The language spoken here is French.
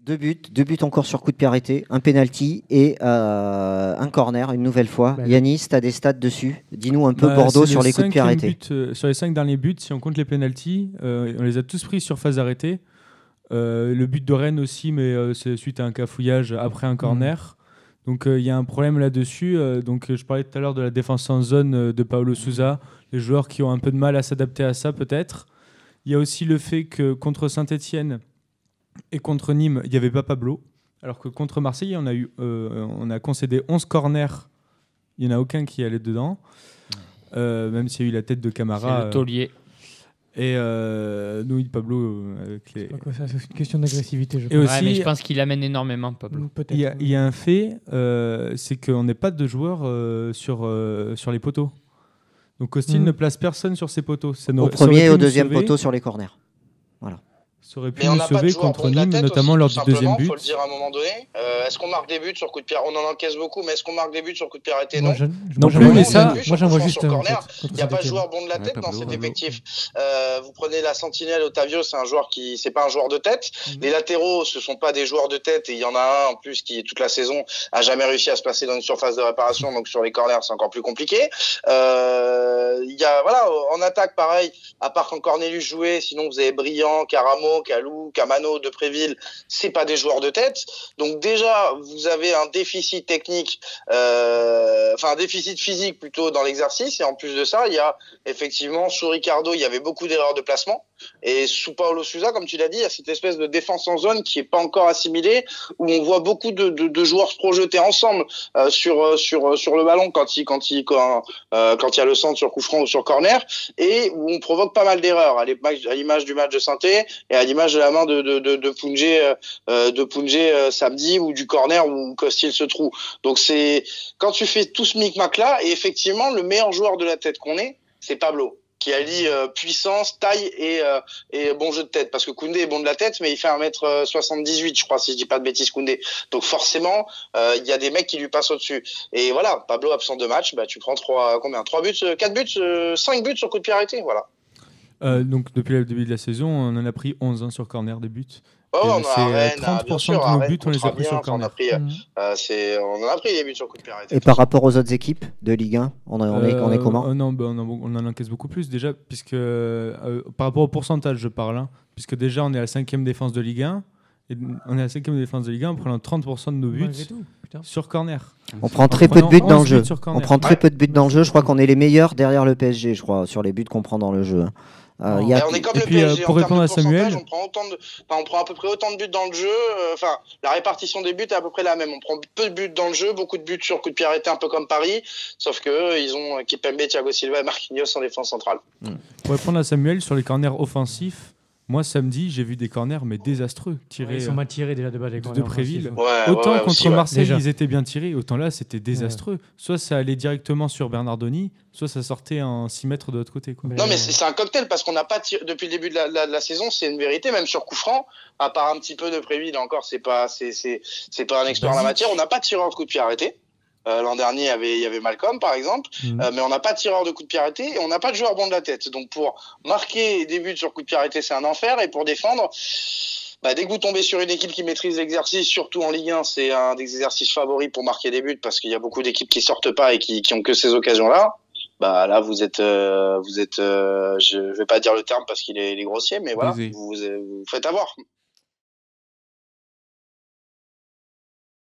Deux buts encore sur coup de pied arrêté, un penalty et un corner une nouvelle fois. Yanis, tu as des stats dessus. Dis-nous un peu Bordeaux sur les coups de pied arrêtés. Sur les 5 derniers buts, si on compte les penalties, on les a tous pris sur phase arrêtée. Le but de Rennes aussi, mais c'est suite à un cafouillage après un corner. Donc il y a un problème là-dessus. Donc je parlais tout à l'heure de la défense en zone de Paulo Sousa, les joueurs qui ont un peu de mal à s'adapter à ça peut-être. Il y a aussi le fait que contre Saint-Etienne et contre Nîmes, il n'y avait pas Pablo, alors que contre Marseille, on a concédé 11 corners, il n'y en a aucun qui allait dedans, même s'il y a eu la tête de Camara. C'est le taulier. Et nous, Pablo, avec les... C'est une question d'agressivité, je pense. Et aussi, mais je pense qu'il amène énormément, Pablo. Il y a un fait, c'est qu'on n'est pas de joueurs sur les poteaux. Donc Costil ne place personne sur ses poteaux. Au premier et au deuxième poteau sur les corners. Voilà. Ça aurait pu nous sauver contre Nîmes, notamment aussi, lors du deuxième but. Il faut le dire à un moment donné. Est-ce qu'on marque des buts sur coup de pied? On en encaisse beaucoup, mais est-ce qu'on marque des buts sur coup de pied arrêté? Non. Non plus, mais ça, moi j'en vois juste un corner. Il n'y a pas de joueur bon de la tête dans cet effectif. Vous prenez la sentinelle Otavio, c'est un joueur c'est pas un joueur de tête. Les latéraux, ce sont pas des joueurs de tête, et il y en a un en plus qui toute la saison a jamais réussi à se placer dans une surface de réparation, donc sur les corners c'est encore plus compliqué. Il y a en attaque pareil, à part quand Cornelius jouait, sinon vous avez Briand, Caramo, Calou, Camano, Depréville, c'est pas des joueurs de tête. Donc déjà, vous avez un déficit technique, un déficit physique plutôt dans l'exercice. Et en plus de ça, il y a effectivement, sous Ricardo, il y avait beaucoup d'erreurs de placement. Et sous Paulo Sousa, comme tu l'as dit, il y a cette espèce de défense en zone qui est pas encore assimilée, où on voit beaucoup de joueurs se projeter ensemble sur le ballon quand il y a le centre sur coup franc ou sur corner, et où on provoque pas mal d'erreurs, à l'image du match de Saint-Étienne et à l'image de la main de Poungé samedi, ou du corner où Costil se trouve. Donc c'est quand tu fais tout ce micmac là, et effectivement le meilleur joueur de la tête qu'on ait, c'est Pablo, qui allie puissance, taille et bon jeu de tête. Parce que Koundé est bon de la tête, mais il fait 1m78, je crois, si je dis pas de bêtises, Koundé. Donc forcément, il y a des mecs qui lui passent au-dessus. Et voilà, Pablo absent de match, tu prends 3 buts, 4 buts, 5 buts sur coup de pied arrêté, voilà. Donc depuis le début de la saison, on en a pris 11 sur corner des buts. On c'est Rennes, 30% de nos buts, on les a pris sur corner. On en a pris des buts sur coup de pied arrêté. Et par rapport aux autres équipes de Ligue 1, on est comment? Non, on en encaisse beaucoup plus déjà, puisque par rapport au pourcentage, je parle, puisque déjà on est à la 5e défense de Ligue 1, et on est à la 5e défense de Ligue 1 en prenant 30% de nos buts sur corner. On prend très peu de buts dans le jeu. On prend très peu de buts dans le jeu. Je crois qu'on est les meilleurs derrière le PSG, je crois, sur les buts qu'on prend dans le jeu. On est comme le PSG, pour répondre à Samuel, on prend à peu près autant de buts dans le jeu. La répartition des buts est à peu près la même. On prend peu de buts dans le jeu, beaucoup de buts sur coup de pied arrêté, un peu comme Paris, sauf que ils ont Kipembe, Thiago Silva et Marquinhos en défense centrale. Pour répondre à Samuel sur les corners offensifs, moi samedi j'ai vu des corners mais désastreux tirés. Ils sont mal tirés déjà de Préville. Autant contre Marseille ils étaient bien tirés, autant là c'était désastreux. Soit ça allait directement sur Bernardoni, soit ça sortait en 6 mètres de l'autre côté. Non mais c'est un cocktail, parce qu'on n'a pas tiré depuis le début de la saison, c'est une vérité, même sur coup franc, à part un petit peu de Préville encore, c'est pas un expert en la matière, on n'a pas de tireur de coup de pied arrêté. L'an dernier, il y avait Malcolm, par exemple, mais on n'a pas de tireur de coup de pied arrêté et on n'a pas de joueur bon de la tête. Donc pour marquer des buts sur coup de pied arrêté, c'est un enfer, et pour défendre, dès que vous tombez sur une équipe qui maîtrise l'exercice, surtout en Ligue 1, c'est un des exercices favoris pour marquer des buts, parce qu'il y a beaucoup d'équipes qui sortent pas et qui ont que ces occasions-là. Là vous êtes je vais pas dire le terme parce qu'il est grossier, mais voilà, vous faites avoir.